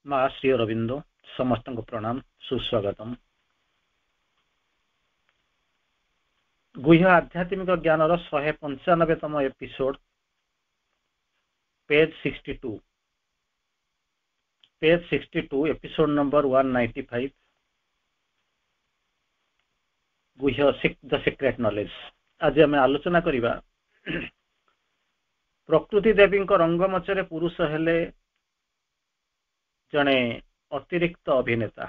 माँ श्री अरविंदो समस्त को प्रणाम सुस्वागतम। गुह्य आध्यात्मिक ज्ञान 195तम एपिसोड पेज 62 एपिसोड नंबर 195 गुह्य द सीक्रेट नॉलेज। आज आम आलोचना करिबा प्रकृति देवी रंगमंच रे पुरुष हेले जने अतिरिक्त अभिनेता,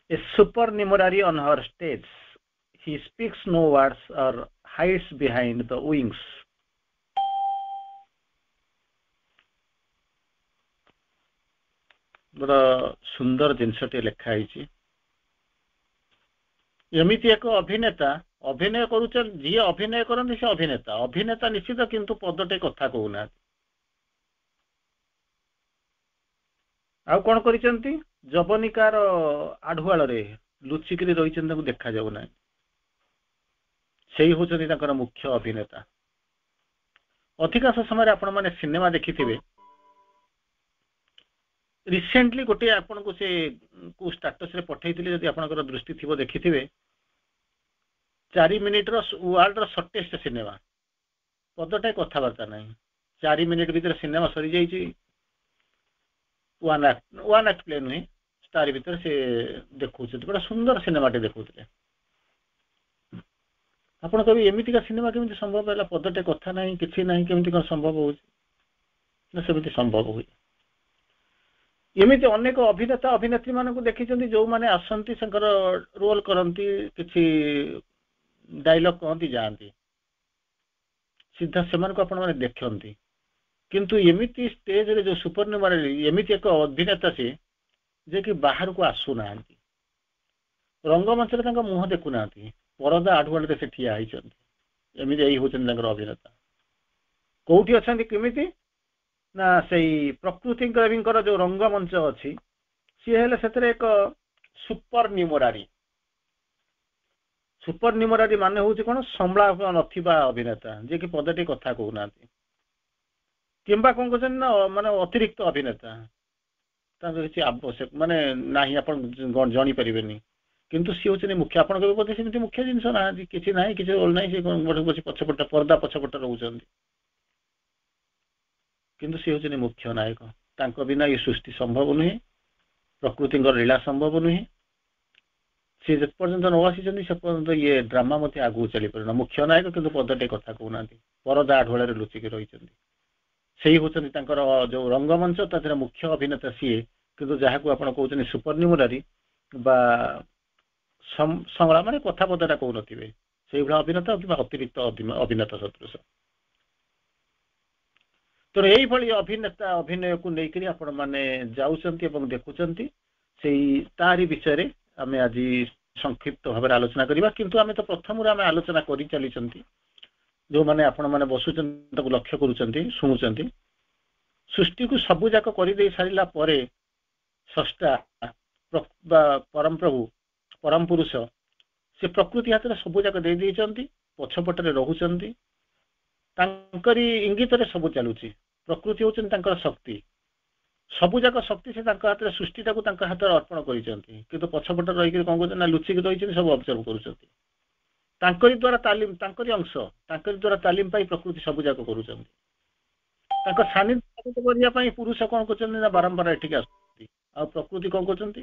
a supernumerary on her stage. He speaks no words or hides behind the wings. बड़ा सुंदर जिनसटे लिखाई। एमती एक अभिनेता अभिनय करुचन जी अभिनय करते से अभिनेता निश्चित किंतु पदटे कथा कहूना आउ कौन करिसेंती जवनिकार आढ़ुआल रे लुचिकी रही देखा जाऊना से होकर मुख्य अभिनेता। अधिकांश समय आपण मैंने सिनेमा देखिथिबे रिसेंटली गोटे आपन को से को स्टेटस रे पठेइथिले जदि आपनकर दृष्टि थिबो देखिथिबे 4 मिनिट रो वर्ल्ड रो शॉर्टेस्ट सिनेमा पदटे कथाबार्ता नहीं 4 मिनिट भीतर सिनेमा सरी जाइछि वन एक्ट प्ले नुहे स्टार भीतर से देखौ बड़ा सुंदर सिनेमाटे देखुले आपण कभी एमितिका सिनेमा केमिति संभव है पदटे कथा नहीं किछि नहीं केमिति कोन संभव हो सेमिति संभव हुए। एमिति अनेक अभिनेता अभिनेत्री मानक देखी जो माने आसंती रोल करती किछि डायलॉग कहती जाती सीधा से आपण माने देखती किंतु एमिति स्टेज रे जो सुपर न्यूमरली एमिति एक अभिनेता से जे कि बाहर को आसु ना रंगमंच रे मुह देखु ना परदा आढ़ुआल से ठिया होइछन्ती एमिति एई होछन अभिनेता कोठी अछन्ती केमिति ना सही प्रकृति देवींकर जो रंगमंच अच्छी सी हेले सेतरे एक सुपर न्यूमरारी माने होउछि कोन संबला नथिबा अभिनेता जे कि पदटी कथा कहूना किंबा कौन कहते ना माने अतिरिक्त अभिनेता किसी आवश्यक माने नाही आपण जानी परिबेनी किंतु सी होछि मुख्य आपण के बोधे सेमति मुख्य जिंस ना किछि नाही किछि रोल नाही से बसी पछपट पर्दा पछपट रहउछन्ती किंतु सी होछि मुख्य नायक तांको बिना ये सृष्टि संभव नुहे प्रकृति लीला संभव नुहे सी जे पर्यंत न आसी से पर्यंत ये ड्रामा मते आगु चली परना मुख्य नायक किंतु पदटे कथा कहूना परदा आढ़ुआल लुचिकी रही से होती जो रंगमंच तर मुख्य अभिनेता सीए किंतु जहाँ को आप कहते सुपर न्यूमरारी बा संगला माने कथा पदटा कहू नथिबे से भाया अभिनेता कि अतिरिक्त अभिनेता सदृश तो यही भली अभिनेता अभिनय को लेकर आपण माने जाउछंती एवं देखुछंती सेही तारी विषय आमे आज संक्षिप्त भाव आलोचना करिबा किंतु आमे तो प्रथम आमे आलोचना करि चलीछंती जो माने आपण माने बसुछंती ताको लक्ष्य करूछंती सुनुछंती सृष्टि को सबु जाक करि दे सारिला परे सष्टा परम प्रभु परम पुरुष से प्रकृति हाथ में सबु जाक दे देइछंती पछपटरे रहउछंती तांकरी इंगित रे सब चलुची प्रकृति होचन तांकर शक्ति सबु जाक शक्ति से तांका हाथ सृष्टिटा को तांका हाथ अर्पण करिसंती किंतु पछपट रही कौन कहते ना लुचिक रही सब ऑब्जर्व करुचंती तांकरी द्वारा तालीम तांकरी अंश तांकरी द्वारा तालीम पाई प्रकृति सब जाक करुचंती तांका सानिध्य करिया पाई पुरुष कौन करचंती ना बारंबार एठिक आसुती आ प्रकृति कौन करचंती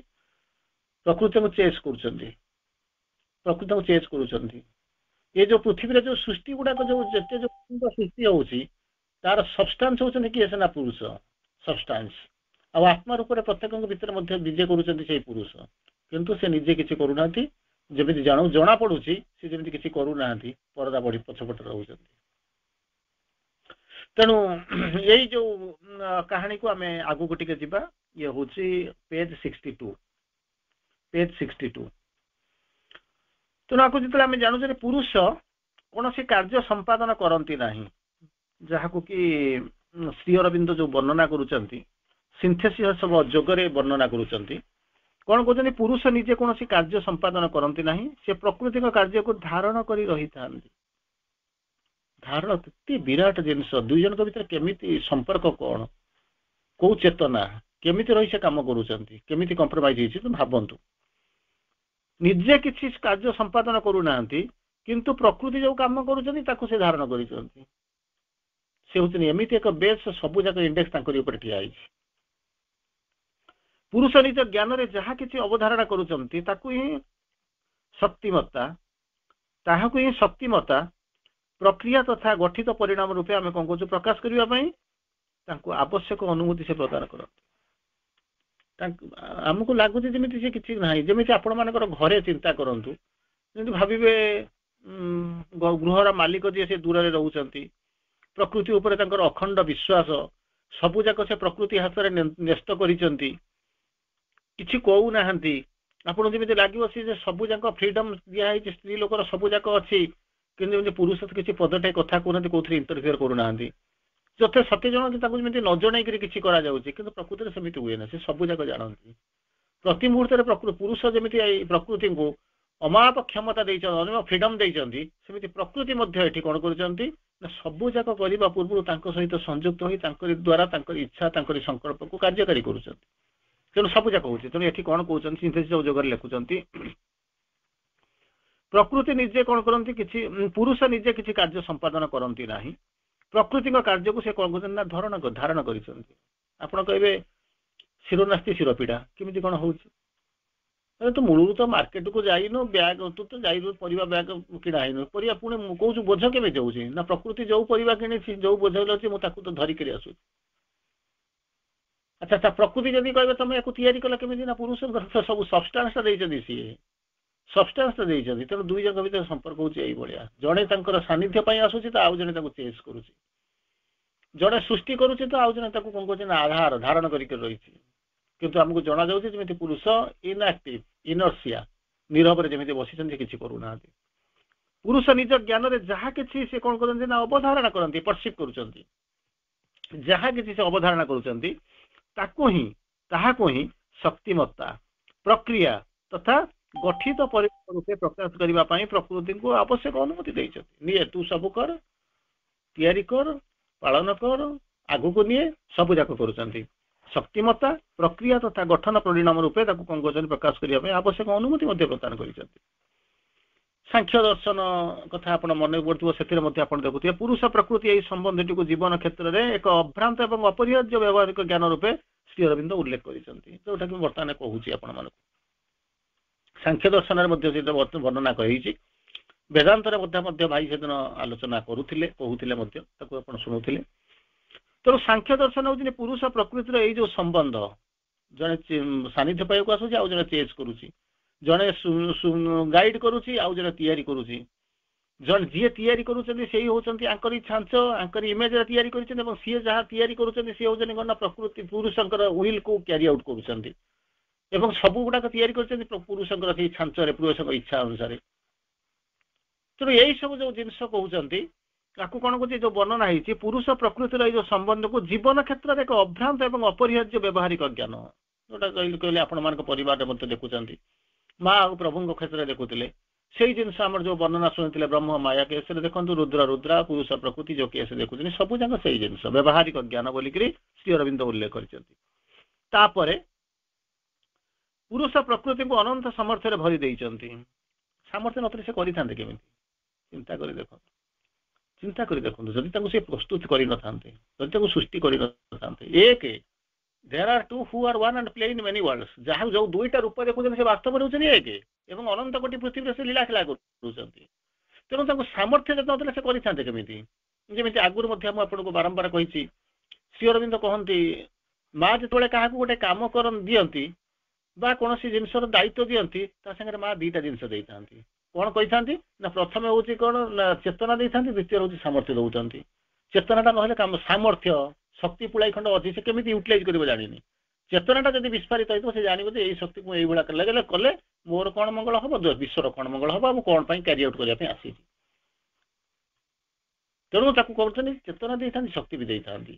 प्रकृति को चेस करुचंती प्रकृति को चेस करुचंती ये जो पृथ्वी रे जो सृष्टि गुडा जो जते जो सृष्टि होउची तार सब्सटेंस होचन कि एसना पुरुष सब्सटेंस आ आत्मा रूप रे प्रत्येक भीतर मध्य विजय करूचंती से पुरुष किंतु से निजे किछि करूनाथि जेमिति जानो जना पडुची से जेमिति किछि करूनाथि परदा बढी पछपट रहउचंती तेणु यही जो कहानी को आमे आगु को टिके जिबा ये होची पेज 62 तेणु आपको जिते आम जानू जे पुरुष कौन सी कार्य संपादन करती नहीं जहाँ को कि श्री अरविंद जो वर्णना करुचंती सिंथेसिस सब जोगरे वर्णना करुचंती कौन कहते पुरुष निजे कौन सी कार्य संपादन करती नहीं से प्रकृति कार्य को धारण कर रही था धारणा केते विराट जिनस दुई जन भीतर केमिति संपर्क कौन को चेतना केमिति रही से काम करूछंती केमिति कंप्रोमाइज हिची तो भाबंतु निजे किछि कार्य संपादन करू नाहंती किंतु प्रकृति जो काम करूछंती ताकू से धारण करिसंती से होतनी एमिति एक बेस सबु जाक इंडेक्स तांकरी ऊपर ठिया आइछि पुरुष निज ज्ञान रे जहा किछि अवधारणा करूछंती ताकू ही शक्तिमत्ता ताहाकू ही शक्तिमत्ता प्रक्रिया तथा गठित परिणाम रूपे आमे कोन कहू प्रकाश करिवा पई तांकू आवश्यक अनुमति से प्रदान करत आमको लागुଛି ଯେମିତି ସେ କିଛି ନାହିଁ ଯେମିତି ଆପଣ ମାନଙ୍କର ଘରେ ଚିନ୍ତା କରନ୍ତୁ ଯେମିତି ଭାବିବେ ଗୃହର ମାଲିକ ଯିଏ ସେ ଦୂରରେ ରହୁଛନ୍ତି ପ୍ରକୃତି ଉପରେ ତାଙ୍କର ଅଖଣ୍ଡ ବିଶ୍ୱାସ ସବୁ ଯାକ ସେ ପ୍ରକୃତି ହାତରେ ନ୍ୟସ୍ତ କରିଛନ୍ତି କିଛି କହୁ ନାହାନ୍ତି ଆପଣ ଯେମିତି ଲାଗିବ ସେ ସବୁ ଯାକ ଫ୍ରିଡମ ଦିଆ ହେଇଛି ସ୍ତ୍ରୀ ଲୋକର ସବୁ ଯାକ ଅଛି କିନ୍ତୁ ଯେମିତି ପୁରୁଷ କିଛି ପଦଟେ କଥା କହୁନାହାନ୍ତି କୋଉଥିରେ ଇଣ୍ଟରଫିୟର କରୁନାହାନ୍ତି ଯତେ ସତେ ଜଣ ତାଙ୍କୁ ଯେମିତି ନ ଜଣେଇକିରି କିଛି କରାଯାଉଛି କିନ୍ତୁ ପ୍ରକୃତିରେ ସେମିତି ହୁଏ ନା ସେ ସବୁ ଯାକ ଜାଣନ୍ତି ପ୍ରତି ମୁହୂର୍ତ୍ତରେ ପୁରୁଷ ଯେମିତି ପ୍ରକୃତିକୁ ଅମାପ କ୍ଷମତା ଦେଇଛନ୍ତି ଅମାପ ଫ୍ରିଡମ ଦେଇଛନ୍ତି ସେମିତି ପ୍ରକୃତି ମଧ୍ୟ ଏଠି କଣ କରୁଛନ୍ତି ନା ସବୁ ଯାକ କରିବା ପୂର୍ବରୁ ତାଙ୍କ ସହିତ ସଂଯୁକ୍ତ ହୋଇ ତାଙ୍କରି ଦ୍ୱାରା ତାଙ୍କର ଇଚ୍ଛା ତାଙ୍କରି ସଂକଳ୍ପକୁ କାର୍ଯ୍ୟକାରୀ କରୁଛନ୍ତି ତେଣୁ ସବୁ ଯାକ ହଉଛି ତେଣୁ ଏଠି କଣ କହୁଛନ୍ତି ସିନ୍ଥେସିସ୍ ଯୋଗରେ ଲେଖୁଛନ୍ତି ପ୍ରକୃତି ନିଜେ କଣ କରନ୍ତି କିଛି ପୁରୁଷ ନିଜେ କିଛି କାର୍ଯ୍ୟ ସମ୍ପାଦନ କରନ୍ତି ନାହିଁ ପ୍ରକୃତିଙ୍କ କାର୍ଯ୍ୟକୁ ସେ କଣ କରୁଛନ୍ତି ନା ଧାରଣ କରିଛନ୍ତି ଆପଣ କହିବେ ଶିରୋନାସ୍ତି ଶିରପୀଡ଼ା କେମିତି କଣ ହଉଛି ତୁ ମୂଳରୁ ତ ମାର୍କେଟକୁ ଯାଇନୁ ବ୍ୟାଗ ତୁ ତ ଯାଇନୁ ପରିବା ବ୍ୟାଗ କିଣା ହେଇନୁ ପରିବା ପୁଣି କହୁଛୁ ବୋଝ କେମିତି ହଉଛି ନା ପ୍ରକୃତି ଯୋଉ ପରିବା କିଣିଛି ଯୋଉ ବୋଝ ଅଛି ମୁଁ ତାକୁ ତ ଧରିକିରି ଆସୁଛି ଆଚ୍ଛା ତା ପ୍ରକୃତି ଯଦି କହିବେ ତମେ ୟାକୁ ତିଆରି କଲ କେମିତି ନା ପୁରୁଷ ସବୁ ସବଷ୍ଟାନ୍ସ ଦେଇଛନ୍ତି ସିଏ ସବଷ୍ଟାନ୍ସ ଦେଇଛନ୍ତି ତେଣୁ ଦୁଇ ଜଣଙ୍କ ଭିତରେ ସମ୍ପର୍କ ହଉଛି ଏଇଭଳିଆ ଜଣେ ତାଙ୍କର ସାନ୍ନିଧ୍ୟ ପାଇଁ ଆସୁଛି ତ ଆଉ ଜଣେ ତାକୁ ଚେଞ୍ଜ କରୁଛି ଜଣେ ସୃଷ୍ଟି କରୁଛି ତ ଆଉ ଜଣେ ତାକୁ କଣ କରୁଛି ନା ଆଧାର ଧାରଣ କରିକି ରହିଛି କିନ୍ତୁ ଆମକୁ ଜଣାଯାଉଛି ଯେମିତି ପୁରୁଷ ଇନଆକ୍ଟିଭ ଇନର୍ସିଆ ନିରବରେ ଯେମିତି ବସିଛନ୍ତି କିଛି କରୁନାହାନ୍ତି ପୁରୁଷ ନିଜ ଜ୍ଞାନରେ ଯାହା କିଛି ସେ କଣ କରନ୍ତି ନା ଅବଧାରଣା କରନ୍ତି ପରସିଭ୍ କରୁଛନ୍ତି ଯାହା କିଛି ସେ ଅବଧାରଣା କରୁଛନ୍ତି ତାହାକୁ ହିଁ ଶକ୍ତିମତ୍ତା ପ୍ରକ୍ରିୟା ତଥା ଗଠିତ ପରିଣାମ ରୂପେ ପ୍ରକାଶ କରିବା ପାଇଁ ପ୍ରକୃତିକୁ ଆବଶ୍ୟକ ଅନୁମତି ଦେଇଛନ୍ତି ନିଏ ତୁ ସବୁ କର ତିଆରି କର ପାଳନ କର ଆଗକୁ ନିଏ ସବୁ ଯାକ କରୁଛନ୍ତି ଶକ୍ତିମତ୍ତା ପ୍ରକ୍ରିୟା ତଥା ଗଠନ ପରିଣାମ ରୂପେ ତାକୁ କଣ କରୁଛନ୍ତି ପ୍ରକାଶ କରିବା ପାଇଁ ଆବଶ୍ୟକ ଅନୁମତି ମଧ୍ୟ ପ୍ରଦାନ କରିଛନ୍ତି ସାଂଖ୍ୟ ଦର୍ଶନ କଥା ଆପଣ ମନେ ପଡୁଥିବ ସେଥିରେ ମଧ୍ୟ ଆପଣ ଦେଖୁଥିବେ ପୁରୁଷ ପ୍ରକୃତି ଏହି ସମ୍ବନ୍ଧଟିକୁ ଜୀବନ କ୍ଷେତ୍ରରେ ଏକ ଅଭ୍ରାନ୍ତ ଏବଂ ଅପରିହାର୍ଯ୍ୟ ବ୍ୟବହାରିକ ଜ୍ଞାନ ରୂପେ ଶ୍ରୀ ଅରବିନ୍ଦ ଉଲ୍ଲେଖ କରିଛନ୍ତି ଯୋଉଟାକି ମୁଁ ବର୍ତ୍ତମାନ କହୁଛି ଆପଣମାନଙ୍କୁ ସାଂଖ୍ୟ ଦର୍ଶନରେ ମଧ୍ୟ ସେଇଟା ବର୍ଣ୍ଣନା କରିଛି ବେଦାନ୍ତରେ ମଧ୍ୟ ଭାଇ ସେଦିନ ଆଲୋଚନା କହୁଥିଲେ ମଧ୍ୟ ତାକୁ ଆପଣ ଶୁଣୁଥିଲେ ତେଣୁ ସାଂଖ୍ୟ ଦର୍ଶନ ହଉଛି ପୁରୁଷ ପ୍ରକୃତିର ଏଇ ଯୋଉ ସମ୍ବନ୍ଧ ଜଣେ ସାନ୍ନିଧ୍ୟ ପାଇବାକୁ ଆସୁଛି ଆଉ ଜଣେ ଚେଞ୍ଜ କରୁଛି ଜଣେ ଗାଇଡ କରୁଛି ଆଉ ଜଣେ ତିଆରି କରୁଛି ଜଣେ ଯିଏ ତିଆରି କରୁଛନ୍ତି ସେଇ ହଉଛନ୍ତି ଆଙ୍କରି ଛାଞ୍ଚ ଆଙ୍କରି ଇମେଜରେ ତିଆରି କରିଛନ୍ତି ଏବଂ ସିଏ ଯାହା ତିଆରି କରୁଛନ୍ତି ସିଏ ହଉଛନ୍ତି କଣ ନା ପ୍ରକୃତି ପୁରୁଷଙ୍କର ୱିଲକୁ କ୍ୟାରି ଆଉଟ୍ କରୁଛନ୍ତି ଏବଂ ସବୁ ଗୁଡାକ ତିଆରି କରିଛନ୍ତି ପୁରୁଷଙ୍କର ସେଇ ଛାଞ୍ଚରେ ପୁରୁଷଙ୍କ ଇଚ୍ଛା ଅନୁସାରେ ତେଣୁ ଏଇ ସବୁ ଯୋଉ ଜିନିଷ କହୁଛନ୍ତି ତାକୁ କଣ କହୁଛି ଯୋଉ ବର୍ଣ୍ଣନା ହେଇଛି ପୁରୁଷ ପ୍ରକୃତିର ଏଇ ଯୋଉ ସମ୍ବନ୍ଧକୁ ଜୀବନ କ୍ଷେତ୍ରରେ ଏକ ଅଭ୍ରାନ୍ତ ଏବଂ ଅପରିହାର୍ଯ୍ୟ ବ୍ୟବହାରିକ ଜ୍ଞାନ ଯୋଉଟା କହିଲେ ଆପଣମାନଙ୍କ ପରିବାରରେ ମଧ୍ୟ ଦେଖୁଛନ୍ତି ମା ଆଉ ପ୍ରଭୁଙ୍କ କ୍ଷେତ୍ରରେ ଦେଖୁଥିଲେ ସେଇ ଜିନିଷ ଆମର ଯୋଉ ବର୍ଣ୍ଣନା ଶୁଣିଥିଲେ ବ୍ରହ୍ମ ମାୟା କେସରେ ଦେଖନ୍ତୁ ରୁଦ୍ରା ପୁରୁଷ ପ୍ରକୃତି ଯୋଉ କେସ ଦେଖୁଛନ୍ତି ସବୁ ଯାକ ସେଇ ଜିନିଷ ବ୍ୟବହାରିକ ଜ୍ଞାନ ବୋଲିକିରି ଶ୍ରୀ ଅରବିନ୍ଦ ଉଲ୍ଲେଖ କରିଛନ୍ତି ତାପରେ ପୁରୁଷ ପ୍ରକୃତିକୁ ଅନନ୍ତ ସାମର୍ଥ୍ୟରେ ଭରି ଦେଇଛନ୍ତି ସାମର୍ଥ୍ୟ ନଥିଲେ ସେ କରିଥାନ୍ତେ କେମିତି ଚିନ୍ତା କରି ଦେଖନ୍ତୁ ଯଦି ତାଙ୍କୁ ସେ ପ୍ରସ୍ତୁତ କରିନଥାନ୍ତେ ଯଦି ତାକୁ ସୃଷ୍ଟି କରିନଥାନ୍ତେ there are two who are one and play in many worlds ଯାହା ଯୋଉ ଦୁଇଟା ରୂପ ଦେଖୁଛନ୍ତି ସେ ବାସ୍ତବରେ ହେଉଛନ୍ତି ଏକ ଏବଂ ଅନନ୍ତ କୋଟି ପୃଥିବୀରେ ସେ ଲୀଳା ଖେଳା କରୁଛନ୍ତି ତେଣୁ ତାଙ୍କୁ ସାମର୍ଥ୍ୟ ଯଦି ନଥିଲେ ସେ କରିଥାନ୍ତେ କେମିତି ଯେମିତି ଆଗରୁ ମଧ୍ୟ ମୁଁ ଆପଣଙ୍କୁ ବାରମ୍ବାର କହିଛି ଶ୍ରୀ ଅରବିନ୍ଦ କହନ୍ତି ମା ଯେତେବେଳେ କାହାକୁ ଗୋଟେ କାମ ଦିଅନ୍ତି ବା କୌଣସି ଜିନିଷର ଦାୟିତ୍ୱ ଦିଅନ୍ତି ତା ସାଙ୍ଗରେ ମା ଦିଟା ଜିନିଷ ଦେଇଥାନ୍ତି କଣ କହିଥାନ୍ତି ନା ପ୍ରଥମେ ହଉଛି କଣ ନା ଚେତନା ଦେଇଥାନ୍ତି ଦ୍ୱିତୀୟ ହଉଛି ସାମର୍ଥ୍ୟ ଦଉଛନ୍ତି ଚେତନାଟା ନହେଲେ କାମ ସାମର୍ଥ୍ୟ ଶକ୍ତି ପୁଳାଇ ଖଣ୍ଡ ଅଛି ସେ କେମିତି ୟୁଟିଲାଇଜ କରିବ ଜାଣିନି ଚେତନାଟା ଯଦି ବିସ୍ଫାରିତ ହେଇଥିବ ସେ ଜାଣିବ ଯେ ଏଇ ଶକ୍ତିକୁ ମୁଁ ଏଇଭଳିଆ କଲେ ମୋର କଣ ମଙ୍ଗଳ ହବ ବିଶ୍ୱର କଣ ମଙ୍ଗଳ ହବ ମୁଁ କଣ ପାଇଁ କ୍ୟାରି ଆଉଟ୍ କରିବା ପାଇଁ ଆସିଛି ତେଣୁ ତାକୁ କହୁଛନ୍ତି ଚେତନା ଦେଇଥାନ୍ତି ଶକ୍ତି ବି ଦେଇଥାନ୍ତି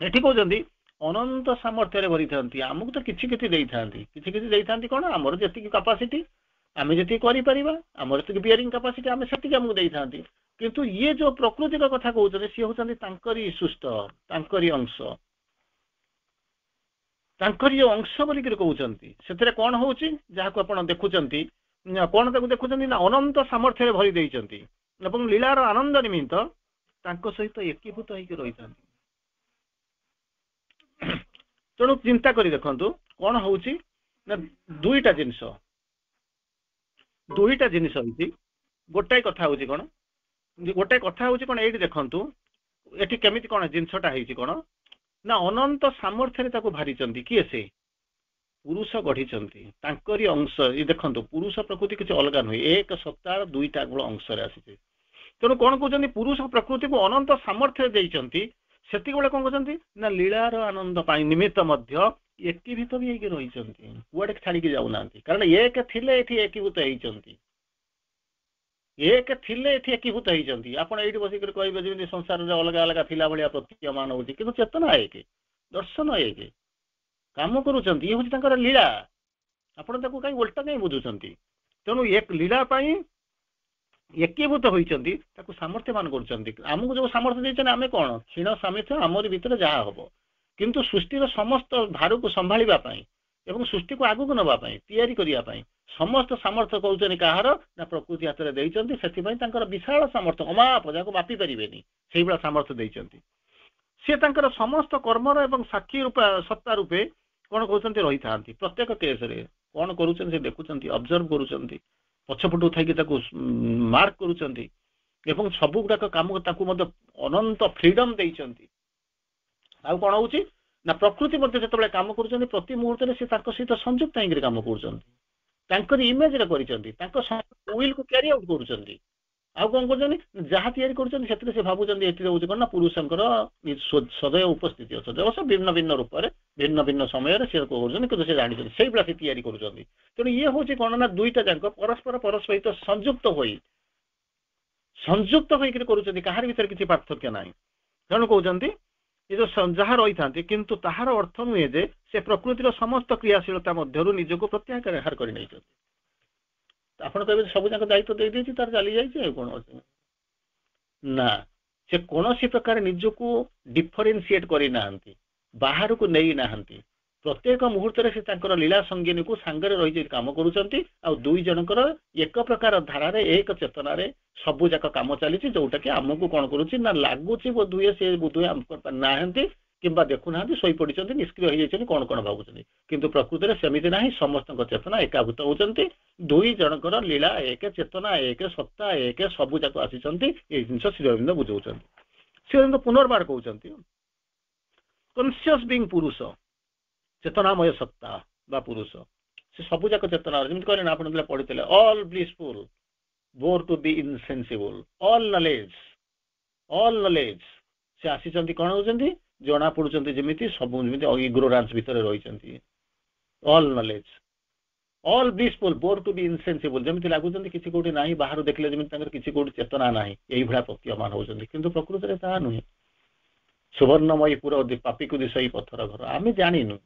ଏଠି କହୁଛନ୍ତି ଅନନ୍ତ ସାମର୍ଥ୍ୟରେ ଭରିଥାନ୍ତି ଆମକୁ ତ କିଛି ଦେଇଥାନ୍ତି କଣ ଆମର ଯେତିକି କାପାସିଟି ଆମେ ଯେତିକି କରିପାରିବା ଆମର ଯେତିକି ବିୟରିଂ କାପାସିଟି ଆମେ ସେତିକି ଆମକୁ ଦେଇଥାନ୍ତି किंतु ये जो प्रकृति का कथा कहते सी होती तांकरी सृष्ट तांकरी अंश तांकरी अंश बोलिक कहते से कौन हो जहाँ आप देखुंट कौन ताको देखुंट ना अनंत सामर्थ्य भरी देइचंती एवं लीलार आनंद निमित्त तांको सहित एकीभूत होकर रही था। तेणु चिंता करी देखंतु कौन होउची ना दुईटा जिनिस होइची गोटाई कथा होउची कोन गोटाई कथा होउची कोन एठी देखंतु एठी केमिति कोन जिंसटा हेइची कोन ना अनंत सामर्थ्य ताको भारीचंती किए से पुरुष गढ़ी तांकरी अंश ये देखंतु पुरुष प्रकृति किसी अलग नुहे एक सत्तार दुईटा गुण अंश आसी तेणु कौन कहते पुरुष प्रकृति को अनंत सामर्थ्य देइचंती सेति बेले कौन कहते ना लीलार आनंद निमित्त मध्य एकीभूत भी होकर रही कुआडे छाड़ी जाऊना कारण एक थिले एठी एकीभूत होइचंती एक थिले एठी एकीभूत होइचंती आपण एठी बसिक कहबे जेमि संसार रे अलग अलग थिला भलिया प्रतीयमान होउची किंतु चेतना एक दर्शन एक काम करूचंती ये होची तांकर लीला आपण ताको काई उल्टा काई बुझुचंती तेणु एक लीला पाई एकीभूत होइचंती ताको सामर्थ्य मान करूचंती हमकु जो सामर्थ्य देइछन आमे कोन क्षीण सामर्थ्य हमर भीतर जहा हबो किंतु सृष्टि रो समस्त भार को संभाळिबा पाई एवं सृष्टि को आगु को नबा पाई तैयारी करिया पाई समस्त सामर्थ्य कहउचनी कहार ना प्रकृति हाथ रे देइचंती सेति पई तांकर विशाल सामर्थ्य अमाप जाको मापी परिबेनी सेहि बला सामर्थ्य देइचंती से तांकर समस्त कर्मर एवं साक्षी रूप सत्ता रूपे कौन कहते रही था प्रत्येक केस रे कौन करुचंती से देखुचंती ऑब्जर्व करुचंती पछपटू थाकी ताको मार्क करुचंती एवं सब गुड़ाक काम ताको मध्य अनंत फ्रीडम देइचंती आ कौन होउची ना प्रकृति मध्य जतबेले काम करुचंती प्रति मुहूर्त रे से ताको सहित संयुक्त होइकरी काम करुचंती तांकर इमेज रे करिचंती तांको विल को कैरी आउट करुचंती आ कौन करचंती जहाँ तैयारी करुचंती सेतिरे से भाबुचंती एठी होउची कोन ना पुरुषंकर सदैव उपस्थिति अछि अवश्य भिन्न भिन्न रूप रे भिन्न भिन्न समय रे से करुचंती किंतु से जानिचंती सेहि बला से तैयारी करुचंती तेणु ये होउची कोन ना दुईटा जांक परस्पर सहित संयुक्त होइकरी करुचंती काहार भीतर किछि पार्थक्य नाही तेणु कहउचंती ये जो जहाँ रही था किंतु ताहार अर्थ नुहे जे से प्रकृतिर समस्त क्रियाशीलता मध्यरु निजको प्रत्याहार कर नहीं आपण कहबे सब जाक दायित्व दे देछि तार चली जाइछि कोन अछि ना से कोनोसी प्रकार निजको डिफरेंशिएट करि नाहंती बाहर को नहीं नाहंती प्रत्येक मुहूर्त से तांकर लीला संगीन को सांगरे रही काम करुचंती आ दुई जनकर एक प्रकार धारा एक चेतना रे सबु जाक काम चली जोटा कि आमको कौन करुच्ची ना लगुच बोधुए से बोधुए नाहंती किंबा देखु ना शोई पड़ते निष्क्रिय हो कौन कौन भावुं किंतु प्रकृति में सेमती ना समस्त चेतना एकाभूत होती दुई जनकर लीला एक चेतना एक सत्ता एक सबु जाक आसी ये जिन श्री अरविंद बुझाऊँ श्री अरविंद पुनर्बार कहते कॉन्शियस बीइंग पुरुष चेतनामय सत्ता बा पुरुष से सबु जाक चेतना जमी कहले आप पढ़ी all blissful bore to be insensible all knowledge से आसी कौन होती जना पड़ुंट जमी सब इग्नोरांस भितर रही all knowledge all blissful bore to be insensible जमी लगुच किसी कोटी ना बाहर देखले जमी किसी कोटी चेतना ना यही भाया प्रतीयमान होती किंतु प्रकृति में ताहा नुहे सुवर्णमयी पूरा पापी को दिशा पथर घर आम जाणीनु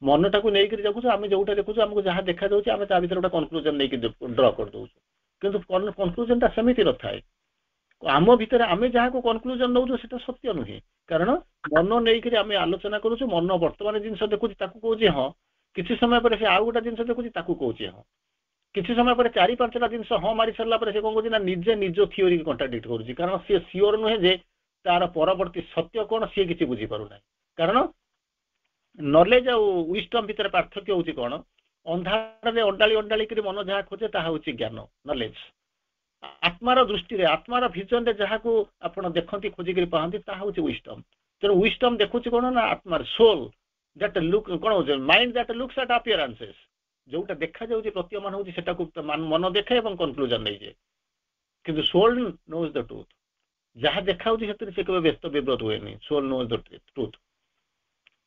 मनटा को लेकर देखुच आम जोटा देखुच आमको जहाँ देखा जाऊँच आम ता भर गोटे कनक्लूजन नहीं ड्र कर दौर किंतु कनक्लूजन सेमती न थाए आम भितर आम जहाँ को कनक्लूजन नौ से सत्य नुहे कारण मन नहीं आम आलोचना करुँ मन बर्तमान जिन देखुच कौच हाँ किसी समय पर आउ गोटे जिन देखुच कौच हाँ किसी समय पर चारि पांचटा जिन हाँ मारी सारा से कौन कौन निजे निज थियोरी कंट्राडिक्ट करुच्ची कारण सी सियोर नुहे जे तार परवर्ती सत्य कौन सी किसी बुझीपार ना कारण नॉलेज आ विस्डम भितर पार्थक्य होची कोन अंधार रे अंडाली अंडाली करी मन जहा खोजे ताहा होची ज्ञान नॉलेज आत्मार दृष्टि रे आत्मार विजन रे जहा को आपण देखंती खोजी करी पाहंती ताहा होची विस्डम तेणु विस्डम देखुची कोन ना आत्मार सोल दैट लुक कोन होची mind that looks at appearances जोटा देखा जाउची प्रतीयमान होची सेटा को मन देखे एवं कंक्लूजन नै जे किंतु सोल नोज द ट्रुथ जहा देखा होची सेतरे से केबे व्यस्त विब्रत होएनी सोल नोज द ट्रुथ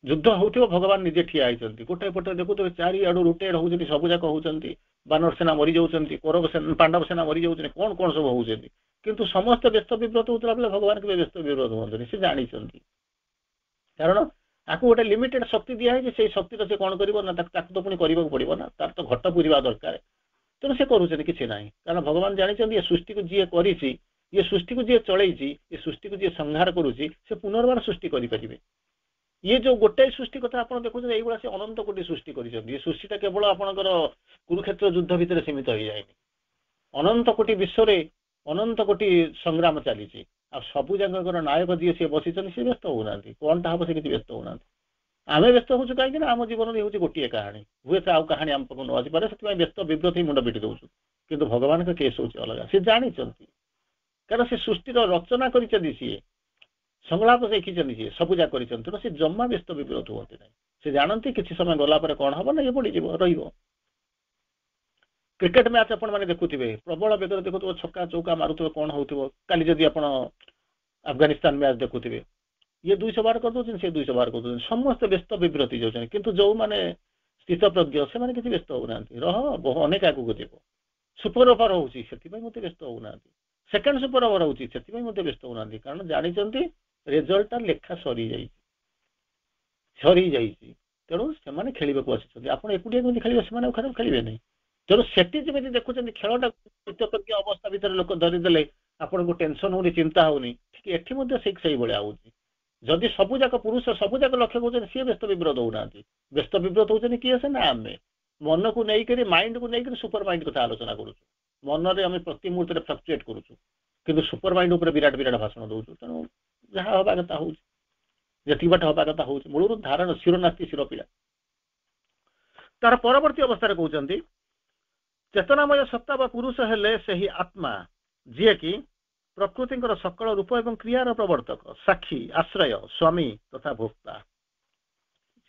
युद्ध होथिबो भगवान निजे ठिया आइचंती गोटे पटे देखु तो चारि आडू रोटेट होउचंती सब जाक होउचंती बानर सेना मरी जाउचंती कौरव सेना पांडव सेना मरी जाउचंती कोन कोन सब होउचंती किंतु समस्त व्यस्त विब्रत होतला बेले भगवान के व्यस्त विब्रत होउचंती से जानिचंती कारण आकु गोटे लिमिटेड शक्ति दिया है से शक्ति से कौन करिवो ना ताकु तो पुनी करिवो पड़िवो ना तार तो घट पुरिबा दरकार तेणु से करूचंती किछि नाही कारण भगवान जानिचंती ये सृष्टि को जी करिछि ये सृष्टि को जी चलैछि ये सृष्टि को जी संहार करूछि से पुनर्बार सृष्टि करि परिबे ये जो गोटे सृष्टि कथा आप देखुं ये से अनंत कोटि सृष्टि कर सृष्टिटा केवल आपणकर कुरुक्षेत्र युद्ध भितर सीमित हो जाए अनंत कोटि विश्व रे अनंत कोटि संग्राम चली सबू जगह नायक जी सी बसी सी व्यस्त होना कौन टा हम से किसी व्यस्त होना आम व्यस्त हूँ कहीं आम जीवन में गोटे कहानी हुए तो आउ कहानी आम पाक न आसपे से व्यस्त विव्रत ही मुंड पिटी दौचु किंतु भगवान का केस हूँ अलग सी जानी कारण से सृष्टिर रचना कर सी संलाप शिखी सी सबूजा कर से जमा व्यस्त विव्रत हुए ना से जानती किसी समय गलापर कौन हम ना ये पड़ क्रिकेट मैच आपण मैंने देखुवे प्रबल बेगर देखुव छक्का चौका मारुवे कौन हो काली जदि आप अफगानिस्तान मैच देखुवे ये 200 बार कर दौरान से 200 बार कर दौरान समस्त व्यस्त विव्रति जाऊँ किंतु जो मैंने स्थित प्रज्ञ से किसी व्यस्त होना रह अनेक आगू जीव सुपर ओवर होती मत व्यस्त होना सेकेंड सुपर ओवर होती व्यस्त होना कारण जानते रिजल्ट लेखा सरी तेणु से खेल आप एकुटिया खेल से खराब खेलें नहीं तेणु सेठी जमी देखुं खेलटा स्थितप्रज्ञ अवस्था भितर लोक धरीदे आपन को टेंशन होनी चिंता होनी ठीक एठी से भाया होची जदि सबुजाक पुरुष सबुजाक लक्ष्य कौन सी व्यस्त विव्रत होना व्यस्त विव्रत होती किए से ना आम मन को लेकर माइंड को लेकर सुपर माइंड कथा आलोचना करूँ मन में आम प्रति मुहूर्त फ्लक्चुएट करूँ कि सुपर माइंड उपर विराट विराट भाषण दौर तेणु जहाँ हवा कथा होती बाट हवा कथा हो मूल धारण शिर नास्ती शिर पीड़ा तार परवर्ती अवस्था कहते चेतनामय सत्ता व पुरुष हेले सही आत्मा जी कि प्रकृति सकल रूप एवं क्रियार प्रवर्तक साक्षी आश्रय स्वामी तथा भोक्ता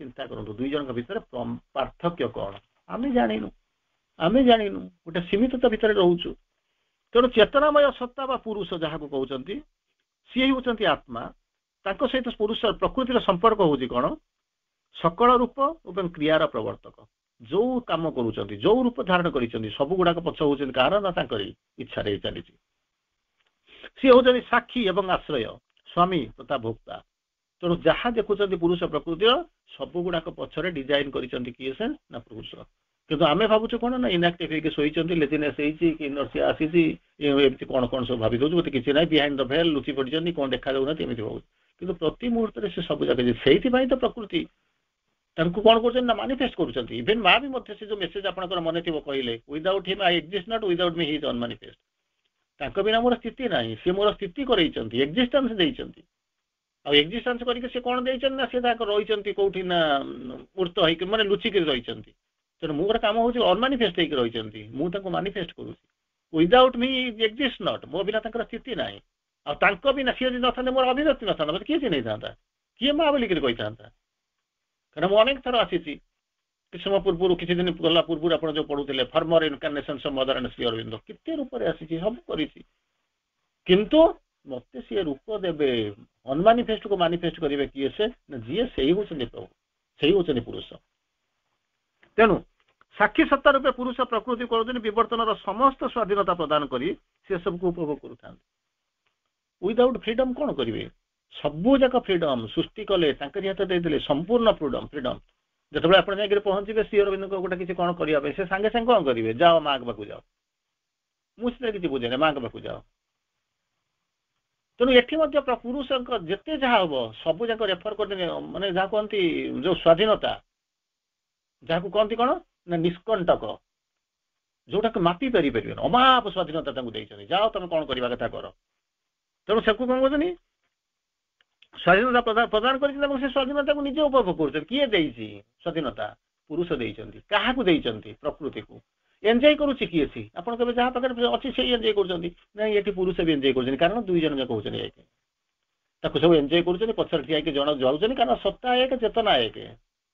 चिंता करूँ दुई जन भितर पार्थक्य कौन आम जानू गोटे सीमितता भितर रोचु तेणु चेतनामय सत्ता व पुरुष जहाँ को कहते सी होती आत्मा सहित पुरुष प्रकृतिर संपर्क होची कौन सकल रूप एवं क्रियार प्रवर्तक जो काम करूँ जो रूप धारण कर सब गुड़ाक पक्ष होती कहार ना इच्छा चली सी होती साक्षी एवं आश्रय स्वामी तथा भोक्ता तेणु जहाँ देखुं पुरुष प्रकृतिर सब गुड़ाक पछरे डिजाइन किए से ना पुरुष किंतु आमे भावुँ कौन ना इनएक्टिव शोती लेजिनेस कि इनर्सिया आसी कौन कौन सब भावी दौर किसी ना बिहाइंड द भेल लुचि पड़ी कौन देखा जाऊना भाव कि प्रति मुहूर्त से सब जगह से तो प्रकृति कौन कर मानिफेस्ट कर इवेन माँ भी से जो मेसेज आप मन थी कहले without him I exist not without me he is unmanifest तांको बिना मोर स्थिति नहीं सी मोर स्थिति करैछंती एक्जिस्टेंस देइछंती आ एक्जिस्टेंस करके से कोन देइछन ना से ताको रहिछंती कोठी ना मूर्त होई के माने लुचि के रहिछंती तेणु मोर काम होची अनमानिफेस्ट होई के रहिछंती मु ताको मानिफेस्ट करूची विदाउट मी एक्जिस्ट नॉट मो बिना तांकर स्थिति नहीं आ तांको बिना से न थाने मोर अभिव्यक्ति न थाना मत किए नहीं थांता किए मा बोली के कहि थांता कारण मु अनेक थर आसीची कि समय पूर्व किसी दिन गला पूर्व आप जो पढ़ुते former incarnation mother and Sri Aurobindo कितने रूप से आसी सब किंतु मत सी रूप देवे अनमानिफेस्ट को मानिफेस्ट करेंगे किए से जी से ही प्रभु से ही पुरुष तेणु साक्षी सत्ता रूपे पुरुष प्रकृति कर विवर्तन समस्त स्वाधीनता प्रदान कर सबको उपभोग कर विदाउट फ्रीडम कौन करेंगे सबू जाक फ्रीडम सृष्टि कले हाथ देते संपूर्ण फ्रीडम फ्रीडम जो आप पहुंचे श्री अरविंद को गोटे किसी कौन करने से सांगे सांगे कौन करेंगे जाओ माँ के पाक जाओ मुझे किसी बुझे माँ के पाक जाओ तेणु एटी पुरुष जिते जहाँ हम सब जाक रेफर कर माने जहाँ कहती जो स्वाधीनता जहाँ को कहती कौन ना निष्कंटक जोटा मापी पारि पारे अमाप स्वाधीनता जाओ तुम कौन करवा कथा कर तेणु से कौन कहते स्वाधीनता प्रदान कर स्वाधीनता को निजे उपभोग कर किए स्वाधीनता पुरुष देती क्या प्रकृति को एंजॉय करुच्ची किए सी आप जहाँ पाखे अच्छी से एंजॉय कर पुरुष भी एंजॉय कर कारण दुई जन जाक होती सब एंजॉय कर पचर ठिया जन जाऊँ कारण सत्ता एक चेतना एक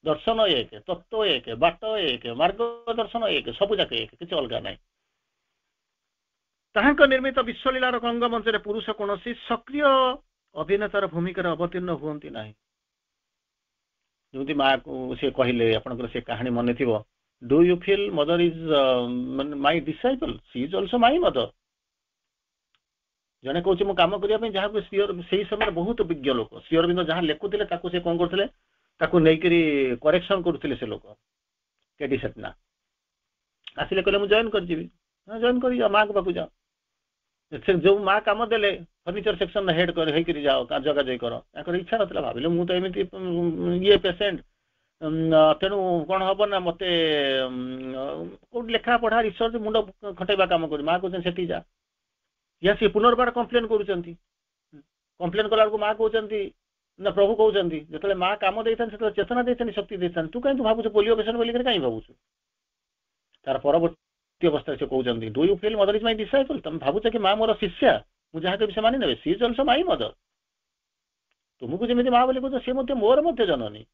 दर्शन एक तत्व एक बाट एक मार्गदर्शन एक सब जाक एक किसी अलग ना ताहां निर्मित विश्वलीलार रंगमंच पुरुष कौन सक्रिय अभिनेतार भूमिका अवतीर्ण हुंती ना जमी माँ को सी कहले आप से कहानी मन थी do you feel mother is my disciple she is also my mother जड़े कौन कम करने जहाँ से समय बहुत विज्ञ लोक श्री अरविंद जहाँ लिखुले से कौन करते नहीं करेक्शन करुले से लोक केडी सेटना आसिले कहले मुझे जॉइन कर जॉइन कर माँ के पाक जाओ से जो माँ कम देले फर्निचर सेक्शन हेड कर होकर जाओ जगाजगी कर ताकर इच्छा नथिला भाविले मु तो एमती ये पेसेंट तेणु कौन हम ना मत कौट लेखा पढ़ा रिसर्च मुंड खटेबा काम कर माँ कहते सेठी जा या सी पुनर्बार कंप्लेन करुँच कंप्लेन कला माँ कहते ना प्रभु कहते जो माँ कम दे चेतना देते शक्ति देते तू कहीं भावुँ पोलियो पेसेंट बोलिक कहीं भावुँ तार परवर्ती अवस्था से कहते do you feel mother is my disciple तुम भावुच कि माँ मोर शिष्या मुझे जहाँ कभी से मानि ने सी इज ऑल्सो माय मदर तुमको जमी माँ बोली कह सी मोर मध्य जननी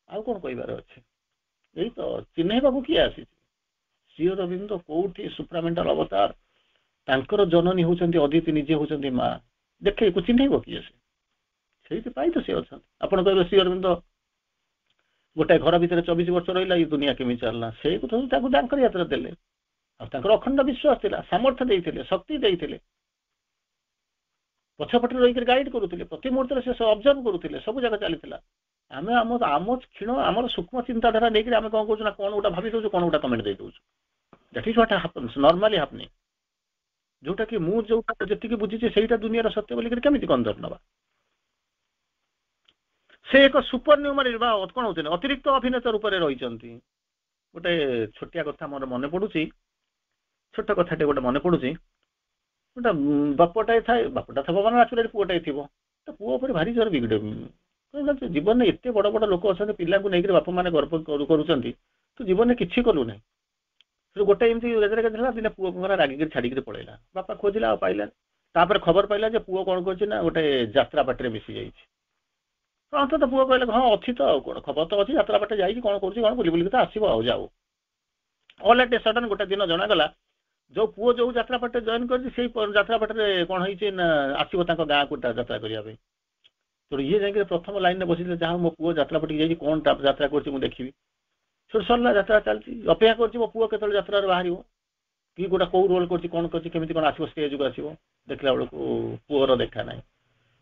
आउ कौन कहबार अच्छे यही तो चिन्हवा किए आसी श्री अरविंद कौटी सुप्रामेंटाल अवतार तांकर जननी होती अदिति निजे होती माँ देखे को चिन्हब किए से तो सी अच्छा आपड़ कहे श्री अरविंद गोटे घर भितर 24 वर्ष रहा ये दुनिया केमी चलना से यात्रा देले अखंड विश्वास था सामर्थ्य देते शक्ति देते पछपटे रही गाइड करुले प्रति मुहूर्त से ऑब्जर्व करुले सब जगह चली आम आम आम क्षीण आम सूक्ष्म चिंताधारा नहीं आम कौन कौन कौन गोटा भाई दौ कौन गोटा कमेंट दे दौ that is what happens normally happening जोटा कि मु जो जी बुझी से दुनिया सत्य बोलिक केमी कंदर नवा से एक सुपर न्यूमर कौन होते अतिरिक्त अभिनेता रूप में रही गोटे छोटिया कथा मोर मन पड़ू छोट कथाटे गोटे मन पड़ू गोटे बापटाए थाए बापटा था बाबा नाचुराली पुओटाए थी तो पुओ पर भारी जोर बिगड़े जीवन में एत बड़ बड़ लोक अच्छा पिला नहीं बापा मैंने गर्व कर जीवन में किसी कलु ना गोटे एमती गजरा दिने पुओ रागिक छाड़ी पड़ेगा बापा खोजिला पाइला खबर पाइला पुओ कौन कर गोटे यात्रा पार्टी मिसी जाइए अंत तो पुओ कहले हाँ अच्छी तो कौन खबर तो अच्छी यात्रा बाटे जाइए कौन कर बुली बुलिक तो आसो आ जाओ ऑल एट ए सडन गोटे दिन जनागला जो पुओ जो यात्रा पार्टी जॉइन कर यात्रा पार्टी कौन आसो गाँ को यात्रा करने तो ये जाए प्रथम लाइन में बस जहाँ मो पुओ यात्रा पार्टी जाइए कौन यात्रा कर देखी छोट सरला यात्रा चलती अपेक्षा कर मो पुओ केतल यात्रा बाहर कि गोटा कौ रोल कौन करमी कौन आसो स्टेज को आसो देखला बेलू पुओर देखा ना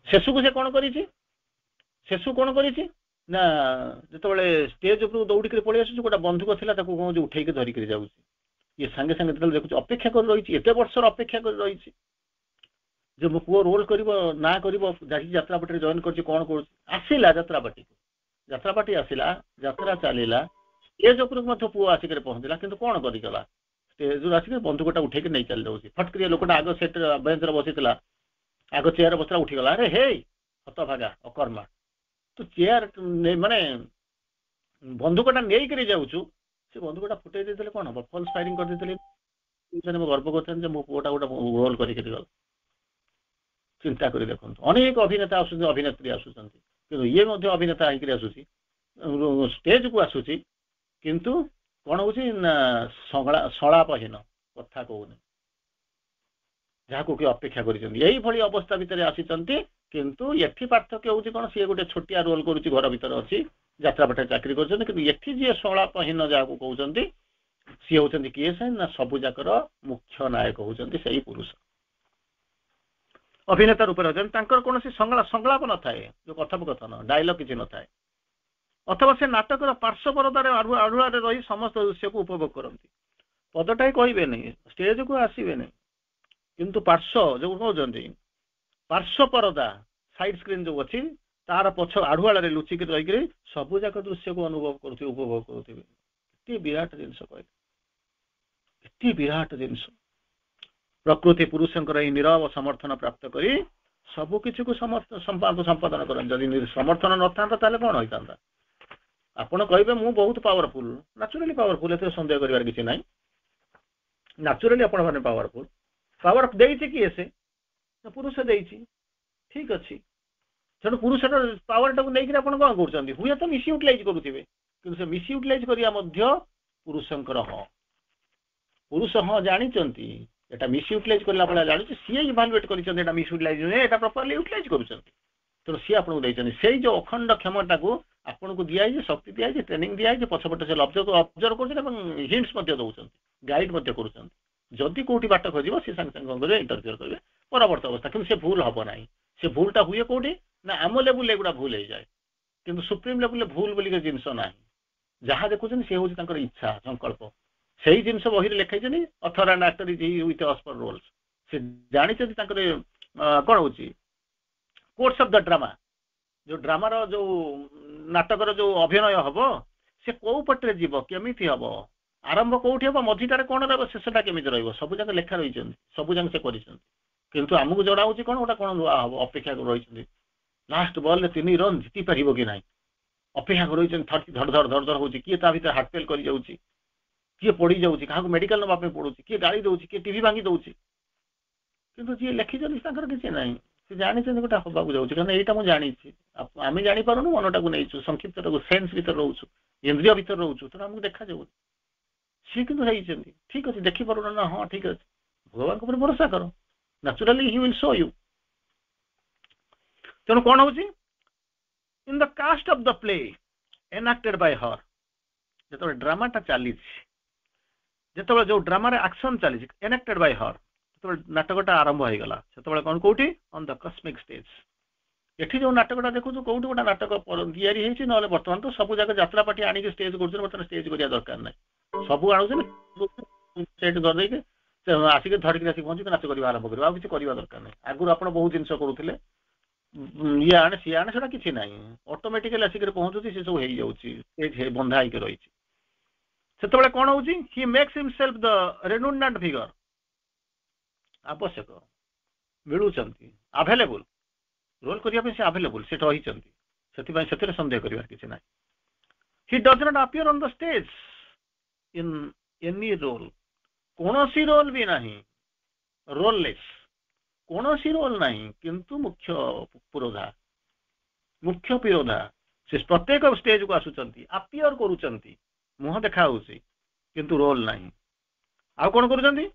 शेषु को से कौन कर शेषु कौन कर जो स्टेज उपर दौड़ पलि आस गोटे बंधुक थी कौन उठेक धरिक जाऊँ ये सांगे सांगे देखुच अपेक्षा कर रही एत वर्ष अपेक्षा कर रही जो मो पुओ रोल कर ना कर यात्रा पार्टी जॉइन कर कौन कर आसला यात्रा पार्टी आसला यात्रा चलला स्टेज उपर पुओ आसिक पहुँचला कि कौन करगला स्टेज आसिक बंधुकटा उठेक नहीं चल जाऊँ फटक लोकटा आग सेट बेंच बसी आग चेयर बसला उठीगला अरे हे हतभागा अकर्मा तो चेयर माने बंधुकटा नहीं कर जाऊँ से बंधुकटा फुटे देते कौन हम फल्स फायरिंग कर देते गर्व करते मो पुओटा गोटे रोल कर चिंता कर देखो अनेक अभिनेता आस अभिनेत्री आसुच्च कि ये अभिनेता होकर आसूसी स्टेज को आसूसी किंतु कौन हो सलापहीन कथा कहूनी जहाँ को अपेक्षा कर अवस्था भितर आसी किंतु ये पार्थक्य हूँ कौन सी गोटे छोटिया रोल करुच्ची घर भीतर अच्छी यात्रा पार्टी चाकरी कर ये सलापहीन जहाँ को कहते सी होती किए से ना सबू जाकर मुख्य नायक होती से पुरुष अभिनेता रूप में कौन संलाप न थाए जो कथोपकथन डायलॉग किसी न थाए अथवा से नाटकर पार्श्व परदार आढ़ुआ रही समस्त दृश्य को उपभोग करती पदटाई कहे नहीं स्टेज को आसबे नहीं किंतु पार्श्व जो कहते पार्श्व परदा साइड स्क्रीन जो अच्छी तार पछ आढ़ुआल लुचिक रही सबूजाक दृश्य को अनुभव कर उपभोग करुवे विराट जिनस कहते विराट जिनस प्रकृति पुरुषंकर नीरव समर्थन प्राप्त कर सबकि को संपादन कर समर्थन न था कौन होता आपड़ कहे मु बहुत पावरफुल नाचुराली पावरफुल ए सन्देह कर किसी ना नाचुराली आपण मैंने पावरफुल पावर देती किए से पुरुष देती ठीक अच्छी तेणु पुरुष पावर टाक नहीं कौन कर हुए तो मिसयूटिलाइज करुवे कि मिसयूटिलाइज करा पुरुषंकर हाँ पुरुष हाँ जानते एटा मिसयूटिलाइज करला भाया जानी सी इभालुएट कर मिसयूटिलाइज नुहे प्रॉपर्ली यूटिलाइज कर तेणु सी आपको देते से जो अखंड क्षमता को आपन को दिखाई शक्ति दिखाई ट्रेनिंग दिखाई पछपटे से ऑब्जर्व कर हिंट्स दौरान गाइड करदी कौटी बाट खोज सी सागे सागे इंटरफियर करेंगे परवर्त अवस्था कि भूल हम ना से भूलटा हुए कौटी ना आम लेवल एगुड़ा भूल हो जाए कि सुप्रीम लेवल भूल बोलिक जिनस ना जहाँ देखुं सी हूँ इच्छा संकल्प से ही जिनस बही लिखाई author and actor is with us for roles से ଜାଣିଛନ୍ତି ତାଙ୍କର କ'ଣ ହଉଛି କୋର୍ସ ଅଫ ଦ ଡ୍ରାମା, ଯୋଉ ଡ୍ରାମାର ଯୋଉ ନାଟକର ଯୋଉ ଅଭିନୟ ହବ ସେ କୋଉ ପଟରେ ଯିବ, କେମିତି ହବ, ଆରମ୍ଭ କୋଉଠି ହବ, ମଝିଟାରେ କ'ଣ ରହିବ, ଶେଷଟା କେମିତି ରହିବ, ସବୁ ଯାକ ଲେଖା ରହିଛନ୍ତି, ସବୁ ଯାକ ସେ କରିଛନ୍ତି। କିନ୍ତୁ ଆମକୁ ଜଣା ହଉଛି କ'ଣ ଗୋଟା କ'ଣ ନୂଆ ହବ, ଅପେକ୍ଷା କରି ରହିଛନ୍ତି। ଲାଷ୍ଟ ବଲରେ 3 ରନ୍ ଜିତି ପାରିବ କି ନାହିଁ ଅପେକ୍ଷା କରି ରହିଛନ୍ତି। ଧଡ଼ ଧଡ଼ ଧଡ଼ ଧଡ଼ ହଉଛି, କିଏ ତା ଭିତରେ ହାର୍ଟଫେଲ କରିଯାଉଛି, କିଏ ପଡ଼ିଯାଉଛି, କାହାକୁ ମେଡିକାଲ ନେବା ପାଇଁ ପଡୁଛି, କିଏ ଗାଳି ଦଉଛି, କିଏ ଟିଭି ଭାଙ୍ଗି ଦଉଛି। କିନ୍ତୁ ଯିଏ ଲେଖିଛନ୍ତି ତାଙ୍କର କିଛି ନାହିଁ, ସେ ଜାଣିଛନ୍ତି ଗୋଟା ହବାକୁ ଯାଉଛି। କାରଣ ଏଇଟା ମୁଁ ଜାଣିଛି, ଆମେ ଜାଣିପାରୁନୁ, ମନଟାକୁ ନେଇଛୁ, ସଂକ୍ଷିପ୍ତଟାକୁ ସେନ୍ସ ଭିତରେ ରହୁଛୁ, ଇନ୍ଦ୍ରିୟ ଭିତରେ ରହୁଛୁ, ତେଣୁ ଆମକୁ ଦେଖାଯାଉନି। ସିଏ କିନ୍ତୁ ହେଇଛନ୍ତି, ଠିକ ଅଛି, ଦେଖିପାରୁନ ନା, ହଁ ଠିକ ଅଛି, ଭଗବାନଙ୍କ ଉପରେ ଭରସା କର, naturally he will show you. ତେଣୁ କ'ଣ ହଉଛି, in the cast of the play enacted by her, ଯେତେବେଳେ ଡ୍ରାମାଟା ଚାଲିଛି, ଯେତେବେଳେ ଯୋଉ ଡ୍ରାମାରେ ଆକ୍ସନ ଚାଲିଛି ଏନାକ୍ଟେଡ୍ ବାଇ ହର, ଯେତେବେଳେ ନାଟକଟା ଆରମ୍ଭ ହେଇଗଲା, ସେତେବେଳେ କ'ଣ କୋଉଠି, ଅନ୍ ଦ କସ୍ମିକ ଷ୍ଟେଜ। ଏଠି ଯୋଉ ନାଟକଟା ଦେଖୁଛୁ କୋଉଠି ଗୋଟେ ନାଟକ ତିଆରି ହେଇଛି, ନହେଲେ ବର୍ତ୍ତମାନ ତ ସବୁ ଜାଗା ଯାତ୍ରା ପାର୍ଟି ଆଣିକି ଷ୍ଟେଜ କରୁଛନ୍ତି, ବର୍ତ୍ତମାନ ଷ୍ଟେଜ କରିବା ଦରକାର ନାହିଁ, ସବୁ ଆଣୁଛନ୍ତି ସେଟ୍ କରିଦେଇକି ଆସିକି ଧରିକି ଆସିକି ପହଞ୍ଚିକି ନାଚ କରିବା ଆରମ୍ଭ କରିବା, ଆଉ କିଛି କରିବା ଦରକାର ନାହିଁ। ଆଗରୁ ଆପଣ ବହୁତ ଜିନିଷ କରୁଥିଲେ, ଇଏ ଆଣେ ସିଏ ଆଣେ, ସେଟା କିଛି ନାହିଁ, ଅଟୋମେଟିକାଲି ଆସିକି ପହଞ୍ଚୁଛି, ସେ ସବୁ ହେଇଯାଉଛି, ବନ୍ଧା ହେଇକି ରହିଛି। ସେତେବେଳେ କ'ଣ ହଉଛି, ହି ମେକ୍ସ ହିମସେଲ୍ଫ ଦ ରେନୁଣ୍ଡାଣ୍ଟ ଫିଗର, ଆବଶ୍ୟକ ମିଳୁଛନ୍ତି, ଆଭେଲେବୁଲ, ରୋଲ କରିବା ପାଇଁ ସେ ଆଭେଲେବୁଲ, ସେ ରହିଛନ୍ତି, ସେଥିପାଇଁ ସେଥିରେ ସନ୍ଦେହ କରିବାର କିଛି ନାହିଁ। He does not appear on the stage in any role, କୌଣସି ରୋଲ ବି ନାହିଁ, ରୋଲଲେସ୍, କୌଣସି ରୋଲ ନାହିଁ, କିନ୍ତୁ ମୁଖ୍ୟ ପୁରୋଧା, ମୁଖ୍ୟ ପିରୋଧା, ସେ ପ୍ରତ୍ୟେକ ଷ୍ଟେଜକୁ ଆସୁଛନ୍ତି, ଆପିୟର କରୁଛନ୍ତି, ମୁହଁ ଦେଖା ହଉଛି, କିନ୍ତୁ ରୋଲ ନାହିଁ। ଆଉ କ'ଣ କରୁଛନ୍ତି,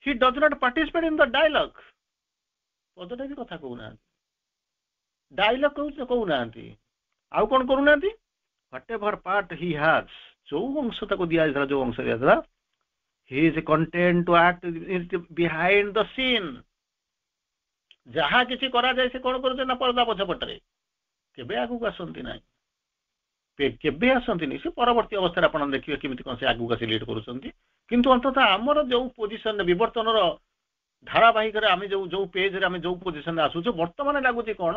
he does not participate in the dialogue, ପଦଟା ବି କଥା କହୁନାହାନ୍ତି, ଡାଇଲଗ କହୁନାହାନ୍ତି। ଆଉ କ'ଣ କରୁନାହାନ୍ତି, whatever part he has, ଯୋଉ ଅଂଶ ତାକୁ ଦିଆଯାଇଥିଲା, ଯୋଉ ଅଂଶ ଦିଆଯାଇଥିଲା, he is content to act behind the scene, ଯାହା କିଛି କରାଯାଏ ସେ କ'ଣ କରୁଛନ୍ତି ନା ପରଦା ପଛପଟରେ, କେବେ ଆଗକୁ ଆସନ୍ତି ନାହିଁ, କେବେ ଆସନ୍ତିନି, ସେ ପରବର୍ତ୍ତୀ ଅବସ୍ଥାରେ ଆପଣ ଦେଖିବେ କେମିତି କ'ଣ ସେ ଆଗକୁ ଆସି ଲିଡ୍ କରୁଛନ୍ତି। କିନ୍ତୁ ଅନ୍ତତଃ ଆମର ଯୋଉ ପୋଜିସନରେ ବିବର୍ତ୍ତନର ଧାରାବାହିକରେ ଆମେ ଯୋଉ ପେଜରେ ଆମେ ଯୋଉ ପୋଜିସନରେ ଆସୁଛୁ, ବର୍ତ୍ତମାନ ଲାଗୁଛି କ'ଣ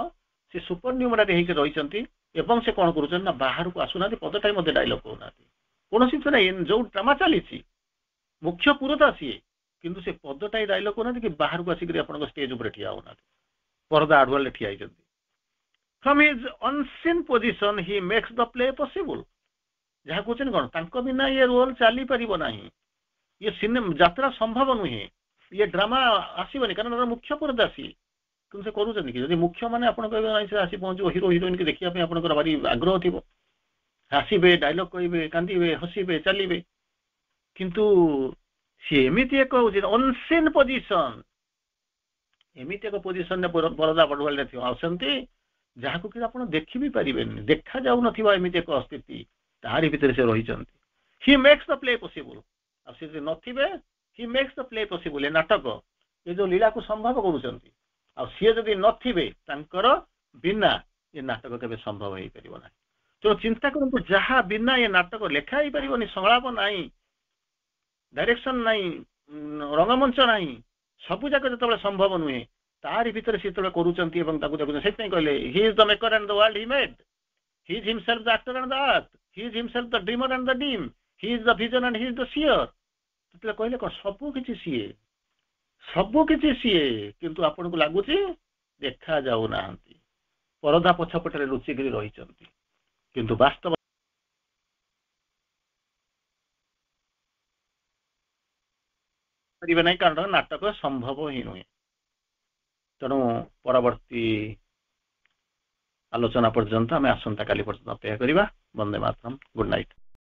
ସେ ସୁପର ନ୍ୟୁମରାରୀ ହେଇକି ରହିଛନ୍ତି, ଏବଂ ସେ କ'ଣ କରୁଛନ୍ତି ନା ବାହାରକୁ ଆସୁନାହାନ୍ତି, ପଦଟାଇ ମଧ୍ୟ ଡାଇଲଗ କହୁନାହାନ୍ତି, କୌଣସି ଯୋଉ ଡ୍ରାମା ଚାଲିଛି ମୁଖ୍ୟ ପୁରୋଧା ସିଏ, କିନ୍ତୁ ସେ ପଦଟାଇ ଡାଇଲଗ କହୁନାହାନ୍ତି କି ବାହାରକୁ ଆସିକରି ଆପଣଙ୍କ ଷ୍ଟେଜ ଉପରେ ଠିଆ ହଉନାହାନ୍ତି, ପରଦା ଆଢୁଆଳରେ ଠିଆ ହେଇଛନ୍ତି। From his unseen position he makes the play possible, ଯାହା କହୁଛନ୍ତି କ'ଣ, ତାଙ୍କ ବିନା ଇଏ ରୋଲ ଚାଲିପାରିବ ନାହିଁ, ଇଏ ସିନେମା ଯାତ୍ରା ସମ୍ଭବ ନୁହେଁ, ଇଏ ଡ୍ରାମା ଆସିବନି, କାରଣ ମୁଖ୍ୟ ପୁରୋଧା ସିଏ, କିନ୍ତୁ ସେ କରୁଛନ୍ତି କି, ଯଦି ମୁଖ୍ୟ ମାନେ ଆପଣ କହିବେ ନାହିଁ, ସେ ଆସି ପହଞ୍ଚିବ ହିରୋ ହିରୋଇନ କି ଦେଖିବା ପାଇଁ ଆପଣଙ୍କର ଭାରି ଆଗ୍ରହ ଥିବ, ଆସିବେ, ଡାଇଲଗ କହିବେ, କାନ୍ଦିବେ, ହସିବେ, ଚାଲିବେ, କିନ୍ତୁ ସିଏ ଏମିତି ଏକ ହଉଛି ଅନସିନ୍ ପୋଜିସନ, ଏମିତି ଏକ ପୋଜିସନରେ ପରଦା ପଢୁଆଳରେ ଆସନ୍ତି, ଯାହାକୁ କି ଆପଣ ଦେଖି ବି ପାରିବେନି, ଦେଖାଯାଉନଥିବା ଏମିତି ଏକ ସ୍ଥିତି, ତାହାରି ଭିତରେ ସେ ରହିଛନ୍ତି। ହି ମେକ୍ସ ଦ ପ୍ଲେ ପସିବୁଲ, ଆଉ ସେ ଯଦି ନଥିବେ, ହି ମେକ୍ସ ଦ ପ୍ଲେ ପସିବୁଲ, ଏ ନାଟକ, ଏ ଯୋଉ ଲୀଳାକୁ ସମ୍ଭବ କରୁଛନ୍ତି, ଆଉ ସିଏ ଯଦି ନଥିବେ, ତାଙ୍କର ବିନା ଏ ନାଟକ କେବେ ସମ୍ଭବ ହେଇପାରିବ ନାହିଁ। ତେଣୁ ଚିନ୍ତା କରନ୍ତୁ, ଯାହା ବିନା ଏ ନାଟକ ଲେଖା ହେଇପାରିବନି, ସଂଳାପ ନାହିଁ, ଡାଇରେକ୍ସନ ନାହିଁ, ରଙ୍ଗମଞ୍ଚ ନାହିଁ, ସବୁ ଯାକ ଯେତେବେଳେ ସମ୍ଭବ ନୁହେଁ, ତାରି ଭିତରେ ସେ ଯେତେବେଳେ କରୁଛନ୍ତି ଏବଂ ତାକୁ ଦେଖୁଛନ୍ତି, ସେଥିପାଇଁ କହିଲେ he is the maker and the world he made, he is himself the actor and the art, he is himself the dreamer and the dream, he is the vision and he is the seer. ଯେତେବେଳେ କହିଲେ କ'ଣ ସବୁ କିଛି ସିଏ, ସବୁ କିଛି ସିଏ, କିନ୍ତୁ ଆପଣଙ୍କୁ ଲାଗୁଛି ଦେଖା ଯାଉନାହାନ୍ତି, ପରଦା ପଛପଟରେ ଲୁଚିକିରି ରହିଛନ୍ତି, କିନ୍ତୁ ବାସ୍ତବ କରିବେ ନାହିଁ, କାରଣ ନାଟକ ସମ୍ଭବ ହିଁ ନୁହେଁ। ତେଣୁ ପରବର୍ତ୍ତୀ ଆଲୋଚନା ପର୍ଯ୍ୟନ୍ତ ଆମେ ଆସନ୍ତାକାଲି ପର୍ଯ୍ୟନ୍ତ ଅପେକ୍ଷା କରିବା। Vande Mataram, good night.